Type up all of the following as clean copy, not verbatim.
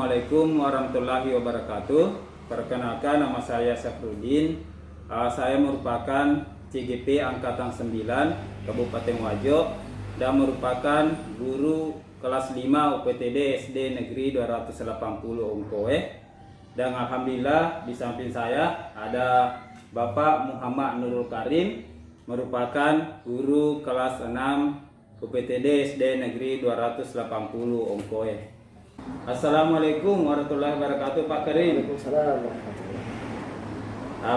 Assalamualaikum warahmatullahi wabarakatuh. Perkenalkan, nama saya Syafruddin. Saya merupakan CGP Angkatan 9 Kabupaten Wajo dan merupakan guru kelas 5 UPTD SD Negeri 280 Ongkoe. Dan alhamdulillah di samping saya ada Bapak Muhammad Nurul Karim, merupakan guru kelas 6 UPTD SD Negeri 280 Ongkoe. Assalamualaikum warahmatullahi wabarakatuh, Pak Karim. Waalaikumsalam warahmatullahi.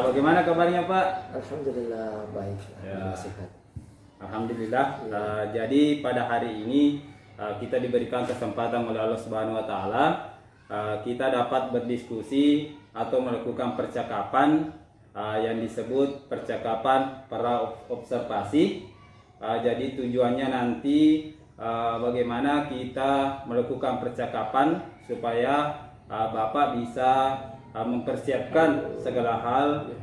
Bagaimana kabarnya, Pak? Alhamdulillah baik. Ya. Sehat. Alhamdulillah. Ya. Jadi pada hari ini kita diberikan kesempatan oleh Allah Subhanahu Wa Taala, kita dapat berdiskusi atau melakukan percakapan yang disebut percakapan para observasi. Jadi tujuannya nanti bagaimana kita melakukan percakapan supaya Bapak bisa mempersiapkan segala hal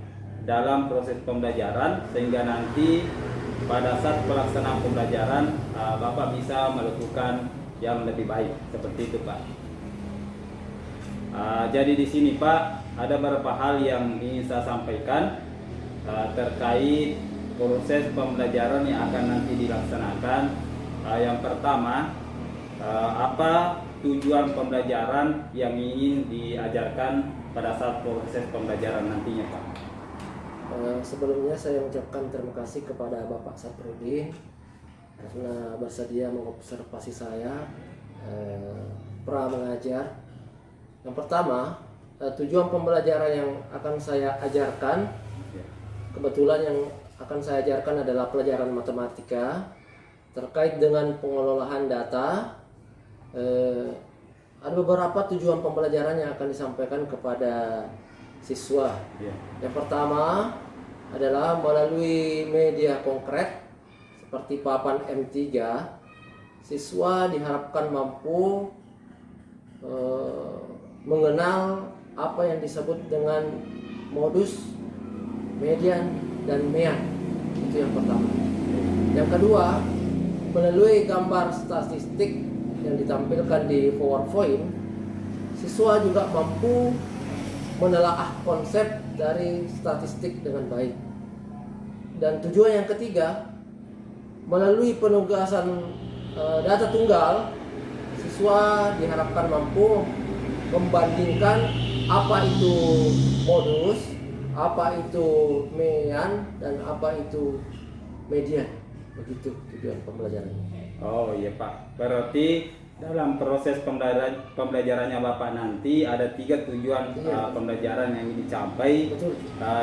dalam proses pembelajaran, sehingga nanti pada saat pelaksanaan pembelajaran Bapak bisa melakukan yang lebih baik, seperti itu, Pak. Jadi di sini, Pak, ada beberapa hal yang ingin saya sampaikan terkait proses pembelajaran yang akan nanti dilaksanakan. Yang pertama, apa tujuan pembelajaran yang ingin diajarkan pada saat proses pembelajaran nantinya, Pak? Sebelumnya saya mengucapkan terima kasih kepada Bapak Syafruddin karena bersedia mengobservasi saya pra mengajar. Yang pertama, tujuan pembelajaran yang akan saya ajarkan, kebetulan yang akan saya ajarkan adalah pelajaran matematika terkait dengan pengelolaan data. Ada beberapa tujuan pembelajaran yang akan disampaikan kepada siswa. Yang pertama adalah melalui media konkret seperti papan M3, siswa diharapkan mampu mengenal apa yang disebut dengan modus, median, dan mean. Itu yang pertama. Yang kedua, melalui gambar statistik yang ditampilkan di PowerPoint, siswa juga mampu menelaah konsep dari statistik dengan baik. Dan tujuan yang ketiga, melalui penugasan data tunggal, siswa diharapkan mampu membandingkan apa itu modus, apa itu mean, dan apa itu median. Begitu tujuan pembelajarannya. Oh iya, Pak, berarti dalam proses pembelajarannya Bapak nanti ada 3 tujuan pembelajaran yang ingin dicapai. Betul.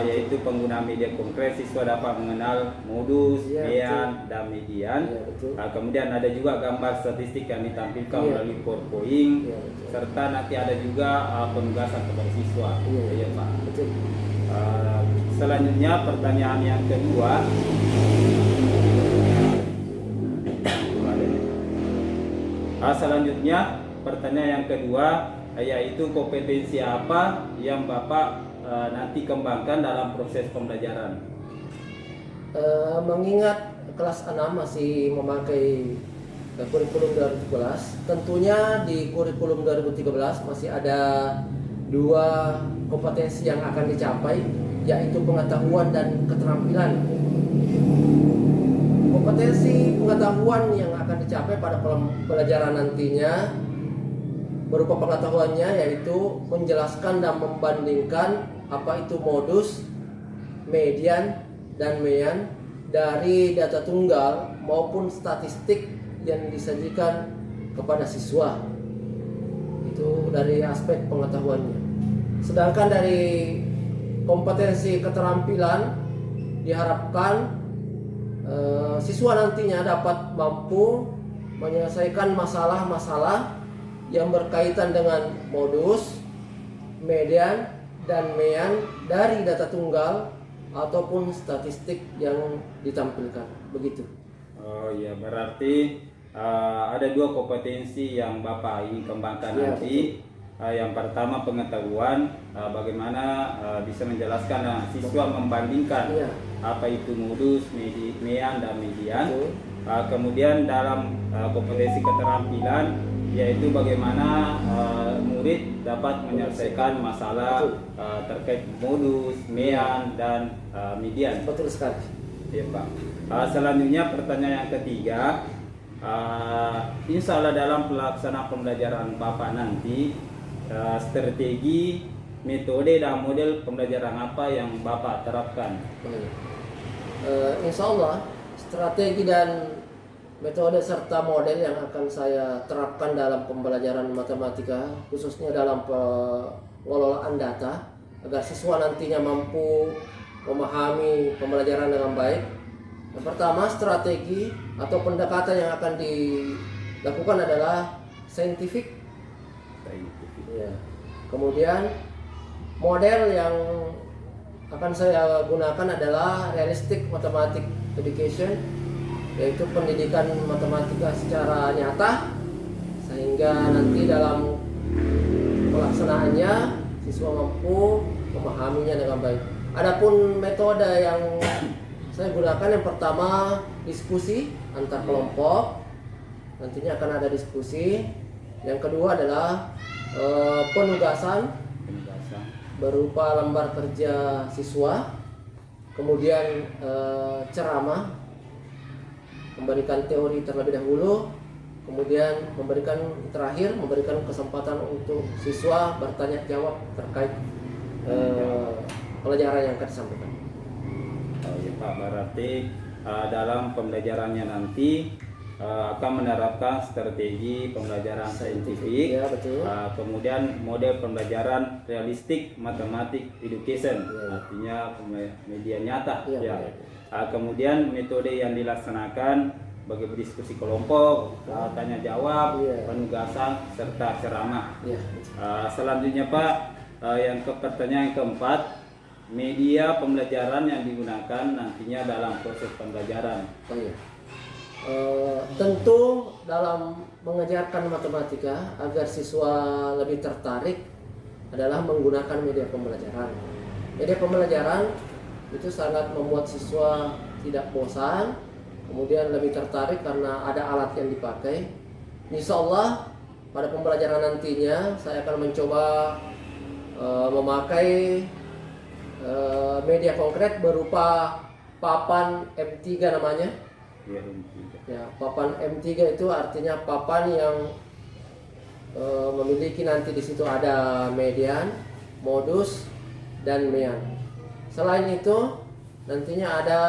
Yaitu penggunaan media konkret, siswa dapat mengenal modus, mean, dan median. Kemudian ada juga gambar statistik yang ditampilkan melalui PowerPoint, serta nanti ada juga penugasan kepada siswa. Iya, Pak. Betul. Selanjutnya pertanyaan yang kedua, pertanyaan yang kedua yaitu kompetensi apa yang Bapak nanti kembangkan dalam proses pembelajaran? Mengingat kelas 6 masih memakai kurikulum 2013, tentunya di kurikulum 2013 masih ada 2 kompetensi yang akan dicapai, yaitu pengetahuan dan keterampilan. Kompetensi pengetahuan yang akan dicapai pada pembelajaran nantinya berupa pengetahuannya yaitu menjelaskan dan membandingkan apa itu modus, median, dan mean dari data tunggal maupun statistik yang disajikan kepada siswa. Itu dari aspek pengetahuannya. Sedangkan dari kompetensi keterampilan diharapkan siswa nantinya dapat mampu menyelesaikan masalah-masalah yang berkaitan dengan modus, median, dan mean dari data tunggal ataupun statistik yang ditampilkan. Begitu. Oh iya, berarti ada 2 kompetensi yang Bapak ingin kembangkan nanti. Yang pertama pengetahuan, bagaimana bisa menjelaskan siswa membandingkan apa itu modus, mean, dan median. Kemudian dalam kompetensi keterampilan yaitu bagaimana murid dapat menyelesaikan masalah terkait modus, mean, dan median. Betul sekali. Ya, Pak. Selanjutnya pertanyaan yang ketiga, insya Allah dalam pelaksanaan pembelajaran Bapak nanti, strategi, metode, dan model pembelajaran apa yang Bapak terapkan? Insya Allah strategi dan metode serta model yang akan saya terapkan dalam pembelajaran matematika, khususnya dalam pengelolaan data, agar siswa nantinya mampu memahami pembelajaran dengan baik. Yang pertama, strategi atau pendekatan yang akan dilakukan adalah scientific. Ya. Kemudian model yang akan saya gunakan adalah realistic mathematics education, yaitu pendidikan matematika secara nyata, sehingga nanti dalam pelaksanaannya siswa mampu memahaminya dengan baik. Adapun metode yang saya gunakan, yang pertama diskusi antar kelompok, nantinya akan ada diskusi. Yang kedua adalah penugasan berupa lembar kerja siswa, kemudian ceramah, memberikan teori terlebih dahulu, kemudian memberikan kesempatan untuk siswa bertanya jawab terkait pelajaran yang akan disampaikan. Oh ya Pak, berarti dalam pembelajarannya nanti akan menerapkan strategi pembelajaran saintifik, ya, betul. Kemudian model pembelajaran realistik matematik education, ya. Artinya media nyata. Ya, Ya. Kemudian metode yang dilaksanakan bagi berdiskusi kelompok, tanya jawab, ya. penugasan serta ceramah. Ya. Selanjutnya Pak, pertanyaan keempat, media pembelajaran yang digunakan nantinya dalam proses pembelajaran. Oh iya. Tentu dalam mengajarkan matematika agar siswa lebih tertarik adalah menggunakan media pembelajaran. Media pembelajaran itu sangat membuat siswa tidak bosan, kemudian lebih tertarik karena ada alat yang dipakai. Insya Allah pada pembelajaran nantinya saya akan mencoba memakai media konkret berupa papan M3 namanya. Ya, M3. Ya, papan M3 itu artinya papan yang memiliki nanti di situ ada median, modus, dan mean. Selain itu nantinya ada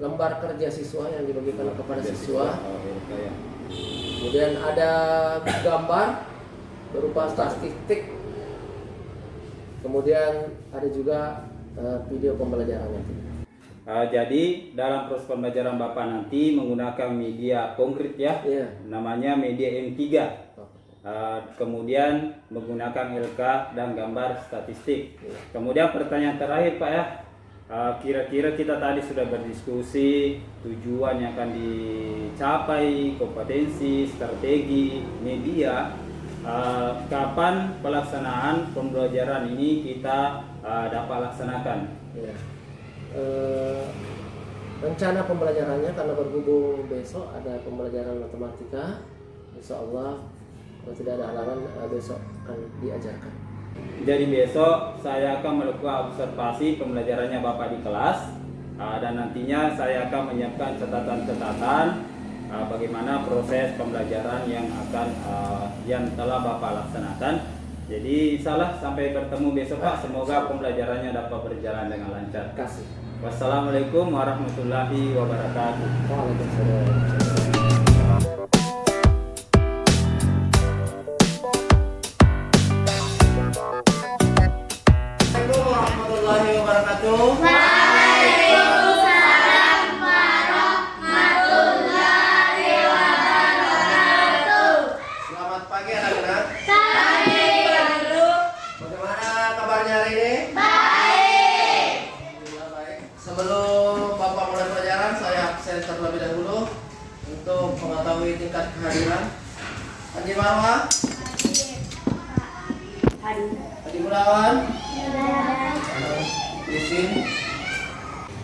lembar kerja siswa yang dibagikan kepada siswa. Kemudian ada gambar berupa statistik. Kemudian ada juga video pembelajaran nanti. Jadi dalam proses pembelajaran Bapak nanti menggunakan media konkret ya, namanya media M3. Kemudian menggunakan LK dan gambar statistik. Kemudian pertanyaan terakhir Pak ya, kira-kira kita tadi sudah berdiskusi tujuan yang akan dicapai, kompetensi, strategi, media. Kapan pelaksanaan pembelajaran ini kita dapat laksanakan? Ya. Rencana pembelajarannya karena berhubung besok ada pembelajaran matematika, insya Allah kalau tidak ada halangan besok akan diajarkan. Jadi besok saya akan melakukan observasi pembelajarannya Bapak di kelas, dan nantinya saya akan menyiapkan catatan-catatan bagaimana proses pembelajaran yang telah Bapak laksanakan. Jadi insyaallah sampai bertemu besok Pak. Semoga pembelajarannya dapat berjalan dengan lancar. Terima kasih. Wassalamualaikum warahmatullahi wabarakatuh. Waalaikumsalam. Assalamualaikum warahmatullahi wabarakatuh. Waalaikumsalam warahmatullahi wabarakatuh. Selamat pagi anak-anak. Pagi. Bagaimana kabarnya hari ini? Baik. Alhamdulillah baik. Sebelum Bapak mulai pelajaran, saya absen terlebih dahulu untuk mengetahui tingkat kehadiran. Haji Marwah, Haji Gunawan, Isin.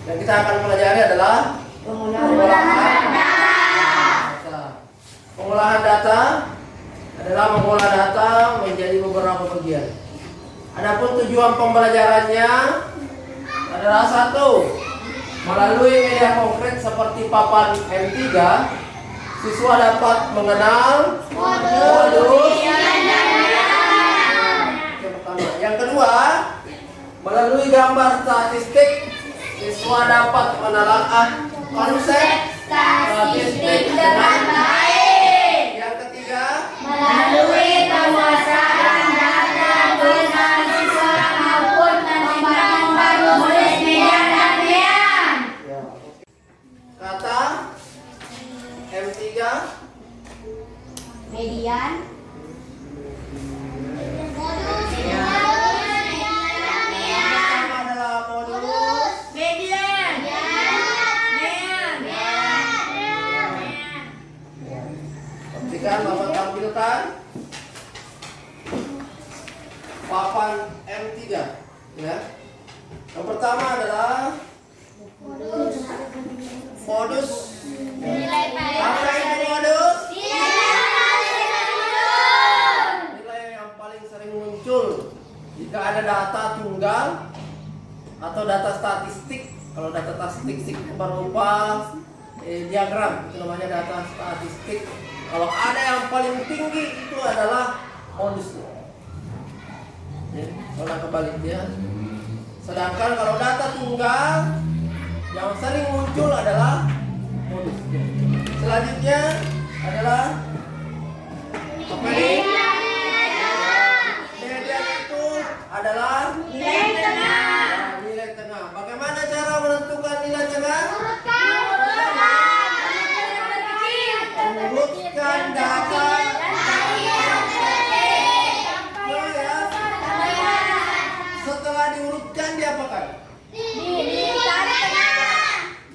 Dan kita akan pelajari adalah pengolahan data. Pengolahan data adalah mengolah data menjadi beberapa bagian. Adapun tujuan pembelajarannya adalah satu, melalui media konkret seperti papan M3, siswa dapat mengenal modus. Yang pertama. Yang kedua, melalui gambar statistik, siswa dapat menelaah konsep statistik dengan baik. Yang ketiga, Melalui penguasaan data dengan siswa maupun mengembangkan baru modus media dan median. ya, kata M3 Median. pertama adalah modus. Median. Perhatikan Bapak tampilkan papan M3 ya. Yang pertama adalah modus. Apa itu modus? Nilai yang paling sering muncul jika ada data tunggal atau data statistik. Kalau data statistik berupa diagram, itu namanya data statistik. Kalau ada yang paling tinggi itu adalah modusnya. Kalau kebalik ya. Sedangkan kalau data tunggal yang sering muncul adalah modus. Selanjutnya adalah apa ini? Median itu adalah Nilai tengah. nilai tengah. Bagaimana cara menentukan nilai tengah? Urutkan data. Oh ya. Setelah diurutkan diapakan?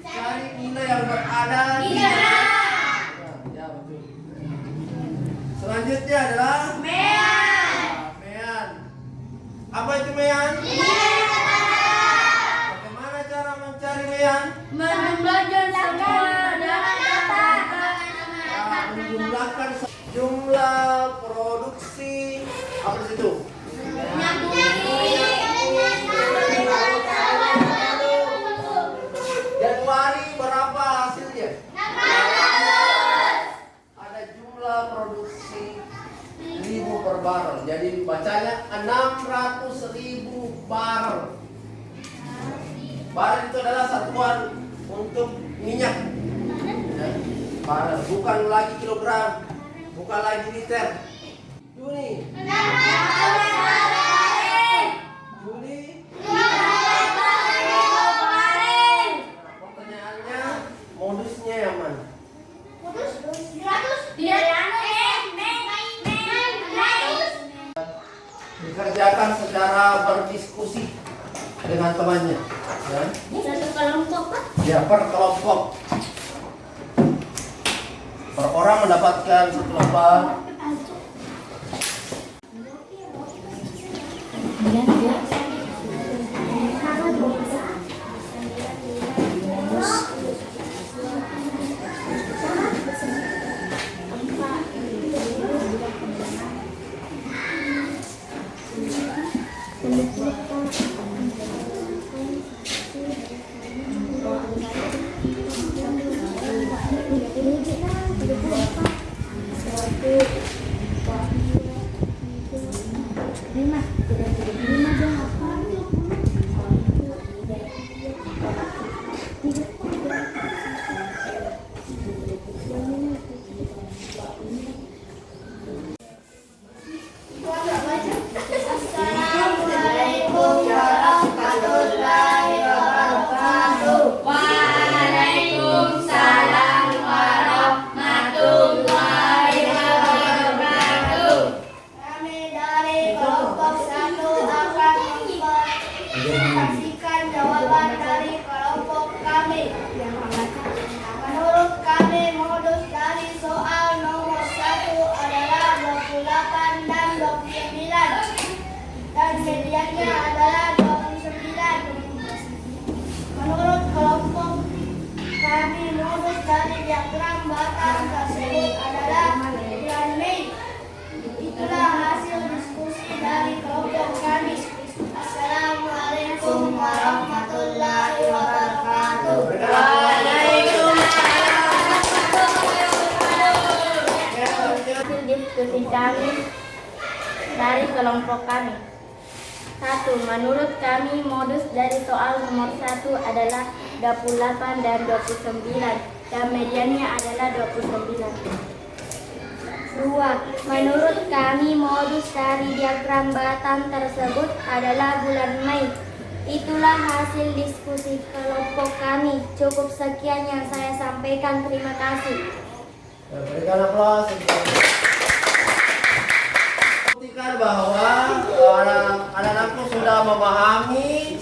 Cari nilai yang berada di ya, betul. Selanjutnya adalah mean. Apa itu mean? Bagaimana cara mencari mean? Menjumlahkan jumlah produksi apa di situ? Januari berapa hasilnya? Ada jumlah produksi 1000 per barrel. Jadi bacanya 600.000 barrel. Barrel itu adalah satuan untuk minyak. Ya, barrel bukan lagi kilogram, bukan lagi liter. Juni. Juli. Pertanyaannya modusnya yang mana? Dikerjakan secara berdiskusi dengan temannya. Ya, per kelompok. Per orang mendapatkan satu lembar. Lima. kami dari kelompok kami. 1. Menurut kami modus dari soal nomor 1 adalah 28 dan 29 dan mediannya adalah 29. 2. Menurut kami modus dari diagram batang tersebut adalah bulan Mei. Itulah hasil diskusi kelompok kami. Cukup sekian yang saya sampaikan. Terima kasih. Berikan aplaus. Buktikan bahwa anak-anakku sudah memahami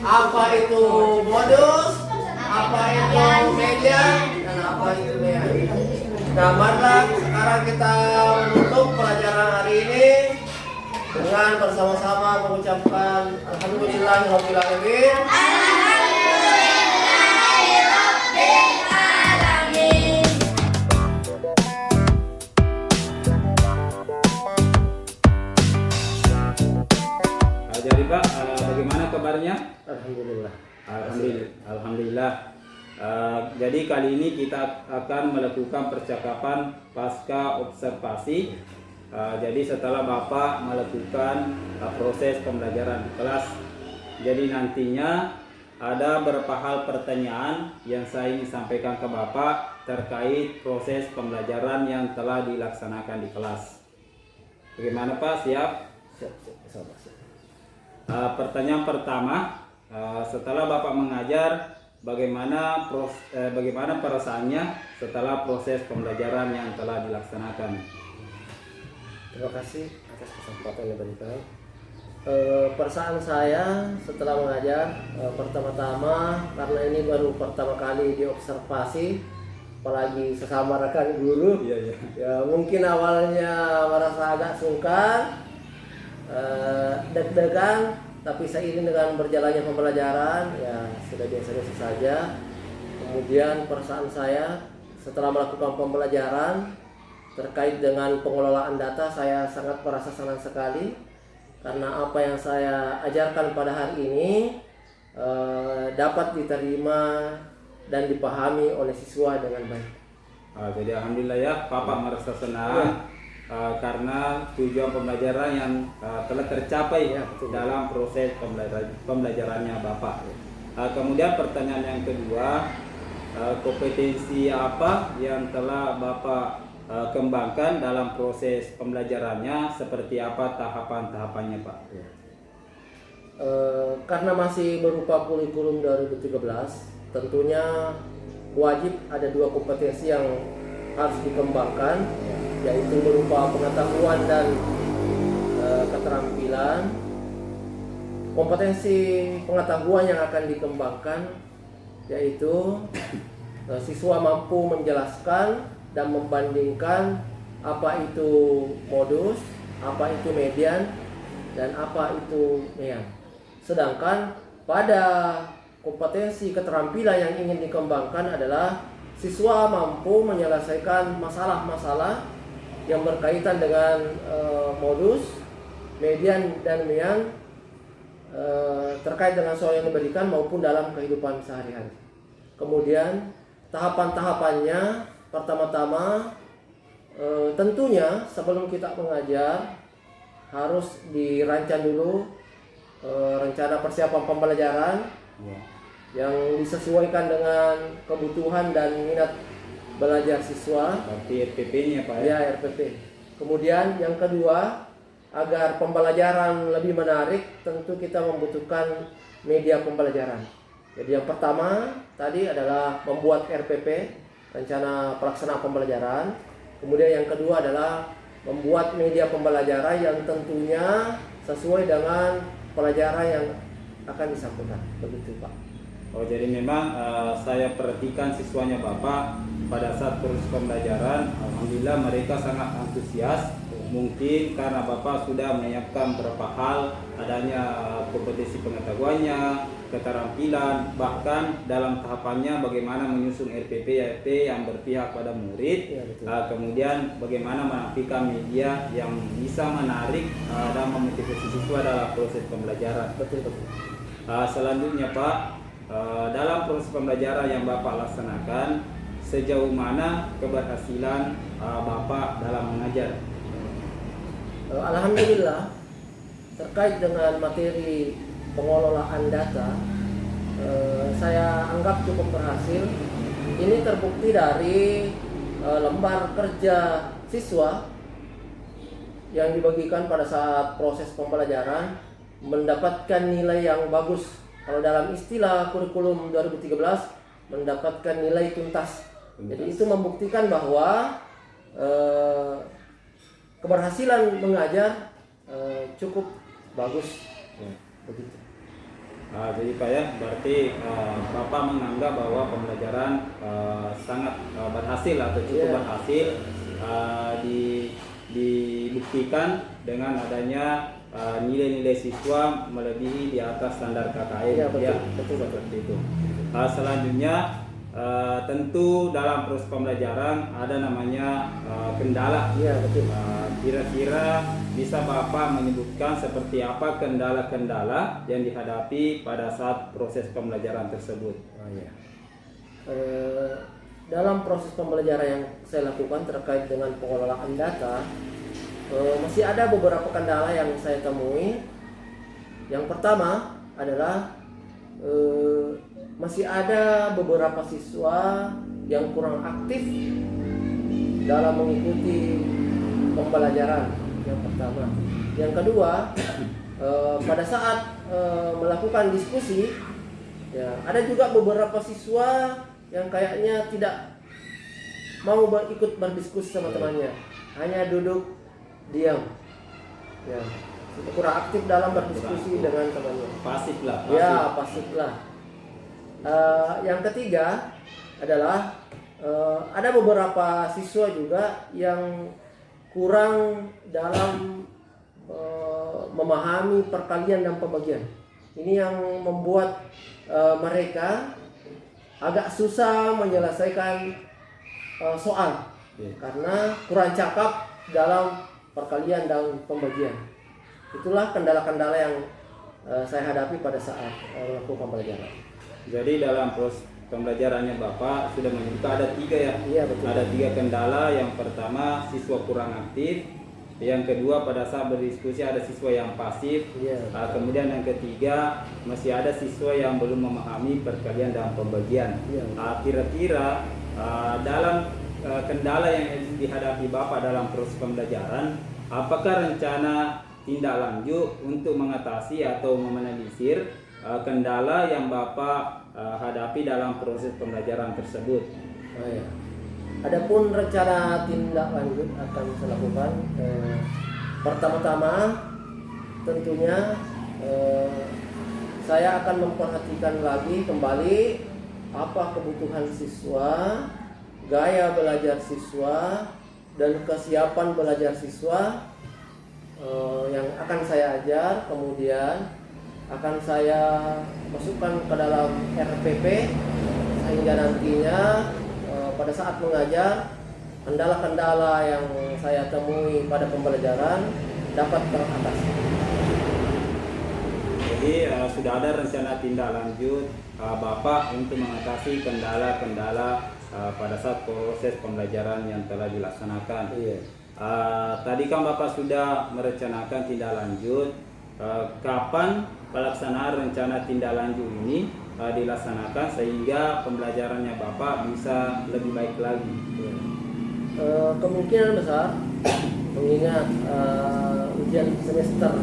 apa itu modus, apa itu media, dan apa itu media. Nah, marilah sekarang kita menutup pelajaran hari ini dengan bersama-sama mengucapkan Alhamdulillahirobbilalamin. Jadi Pak, bagaimana kabarnya? Alhamdulillah. Alhamdulillah. Jadi kali ini kita akan melakukan percakapan pasca observasi. Jadi setelah Bapak melakukan proses pembelajaran di kelas, jadi nantinya ada beberapa hal pertanyaan yang saya ingin sampaikan ke Bapak terkait proses pembelajaran yang telah dilaksanakan di kelas. Bagaimana Pak? Siap? Siap. Pertanyaan pertama, setelah Bapak mengajar, bagaimana perasaannya setelah proses pembelajaran yang telah dilaksanakan? Terima kasih atas kesempatan yang diberikan. Perasaan saya setelah mengajar, pertama-tama karena ini baru pertama kali diobservasi, apalagi sesama rekan guru. Iya. Ya mungkin awalnya merasa agak sungkan, deg-degan, tapi seiring dengan berjalannya pembelajaran ya sudah biasa-biasa saja. Kemudian perasaan saya setelah melakukan pembelajaran terkait dengan pengelolaan data, saya sangat merasa senang sekali karena apa yang saya ajarkan pada hari ini dapat diterima dan dipahami oleh siswa dengan baik. Jadi alhamdulillah ya, Bapak merasa senang karena tujuan pembelajaran yang telah tercapai dalam proses pembelajarannya Bapak. Kemudian pertanyaan yang kedua, kompetensi apa yang telah Bapak kembangkan dalam proses pembelajarannya, seperti apa tahapan-tahapannya Pak? Karena masih berupa kurikulum 2013, tentunya wajib ada dua kompetensi yang harus dikembangkan, yaitu berupa pengetahuan dan keterampilan. Kompetensi pengetahuan yang akan dikembangkan yaitu siswa mampu menjelaskan dan membandingkan apa itu modus, apa itu median, dan apa itu mean. Sedangkan pada kompetensi keterampilan yang ingin dikembangkan adalah siswa mampu menyelesaikan masalah-masalah yang berkaitan dengan modus, median, dan mean terkait dengan soal yang diberikan maupun dalam kehidupan sehari-hari. Kemudian tahapan-tahapannya, pertama-tama tentunya sebelum kita mengajar harus dirancang dulu rencana persiapan pembelajaran yang disesuaikan dengan kebutuhan dan minat belajar siswa. Berarti RPP-nya Pak ya? Ya, RPP. Kemudian yang kedua, agar pembelajaran lebih menarik, tentu kita membutuhkan media pembelajaran. Jadi yang pertama tadi adalah membuat RPP, rencana pelaksanaan pembelajaran. Kemudian yang kedua adalah membuat media pembelajaran yang tentunya sesuai dengan pelajaran yang akan disampaikan. Begitu Pak. Jadi memang saya perhatikan siswanya Bapak pada saat proses pembelajaran, alhamdulillah mereka sangat antusias. Mungkin karena Bapak sudah menyiapkan beberapa hal, adanya kompetensi pengetahuannya, keterampilan, bahkan dalam tahapannya bagaimana menyusun RPP yang berpihak pada murid, kemudian bagaimana menampilkan media yang bisa menarik dan memotivasi siswa dalam proses pembelajaran. Betul. Selanjutnya Pak, dalam proses pembelajaran yang Bapak laksanakan, sejauh mana keberhasilan Bapak dalam mengajar? Alhamdulillah terkait dengan materi pengelolaan data, saya anggap cukup berhasil. Ini terbukti dari lembar kerja siswa yang dibagikan pada saat proses pembelajaran mendapatkan nilai yang bagus. Kalau dalam istilah kurikulum 2013 mendapatkan nilai tuntas. Jadi itu membuktikan bahwa keberhasilan mengajar cukup bagus. Begitu. Jadi Pak ya, berarti Bapak menganggap bahwa pembelajaran sangat berhasil atau cukup berhasil, dibuktikan dengan adanya nilai-nilai siswa melebihi di atas standar KKN. Iya, betul, Ya, betul. seperti itu. Selanjutnya tentu dalam proses pembelajaran ada namanya kendala. Iya, betul. Kira-kira bisa Bapak menyebutkan seperti apa kendala-kendala yang dihadapi pada saat proses pembelajaran tersebut? Oh, iya. Dalam proses pembelajaran yang saya lakukan terkait dengan pengelolaan data, masih ada beberapa kendala yang saya temui. Yang pertama adalah masih ada beberapa siswa yang kurang aktif dalam mengikuti pembelajaran. Yang pertama. Yang kedua, pada saat melakukan diskusi, ya ada juga beberapa siswa yang kayaknya tidak mau ikut berdiskusi sama temannya, hanya duduk diam. Ya, kurang aktif dalam berdiskusi dengan temannya. Pasif lah. Ya, pasif lah. Yang ketiga adalah ada beberapa siswa juga yang kurang dalam memahami perkalian dan pembagian. Ini yang membuat mereka agak susah menyelesaikan soal karena kurang cakap dalam perkalian dan pembagian. Itulah kendala-kendala yang saya hadapi pada saat melakukan pembelajaran. Jadi dalam proses pembelajarannya Bapak sudah menyebutkan ada 3 ya? Iya, betul. Ada 3 kendala. Yang pertama siswa kurang aktif. Yang kedua pada saat berdiskusi ada siswa yang pasif. Iya. Kemudian yang ketiga masih ada siswa yang belum memahami perkalian dan pembagian. Iya. Kira-kira dalam kendala yang dihadapi Bapak dalam proses pembelajaran, apakah rencana tindak lanjut untuk mengatasi atau meminimalisir kendala yang Bapak hadapi dalam proses pembelajaran tersebut? Oh, ya. Adapun rencana tindak lanjut akan saya lakukan. Pertama-tama tentunya saya akan memperhatikan lagi kembali apa kebutuhan siswa, gaya belajar siswa, dan kesiapan belajar siswa yang akan saya ajar. Kemudian akan saya masukkan ke dalam RPP sehingga nantinya pada saat mengajar kendala-kendala yang saya temui pada pembelajaran dapat teratasi. Jadi sudah ada rencana tindak lanjut Bapak untuk mengatasi kendala-kendala pada saat proses pembelajaran yang telah dilaksanakan. Iya. Tadi kan Bapak sudah merencanakan tindak lanjut. Kapan pelaksanaan rencana tindak lanjut ini dilaksanakan sehingga pembelajarannya Bapak bisa lebih baik lagi? Kemungkinan besar mengingat ujian semester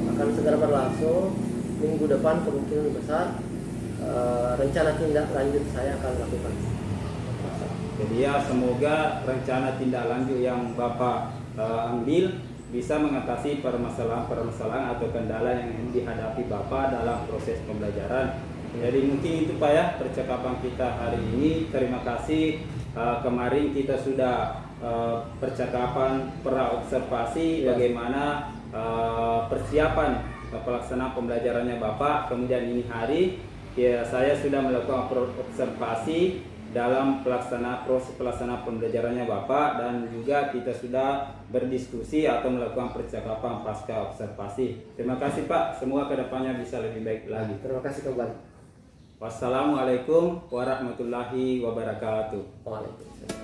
akan segera berlangsung minggu depan, kemungkinan besar rencana tindak lanjut saya akan lakukan. Jadi ya semoga rencana tindak lanjut yang Bapak ambil bisa mengatasi permasalahan-permasalahan atau kendala yang dihadapi Bapak dalam proses pembelajaran. Jadi mungkin itu Pak ya percakapan kita hari ini. Terima kasih. Kemarin kita sudah percakapan praobservasi bagaimana persiapan pelaksanaan pembelajarannya Bapak. Kemudian ini hari ya, saya sudah melakukan observasi dalam proses pelaksanaan pembelajarannya Bapak, dan juga kita sudah berdiskusi atau melakukan percakapan pasca observasi. Terima kasih Pak, semoga kedepannya bisa lebih baik lagi. Terima kasih kembali. Wassalamualaikum warahmatullahi wabarakatuh. Waalaikumsalam.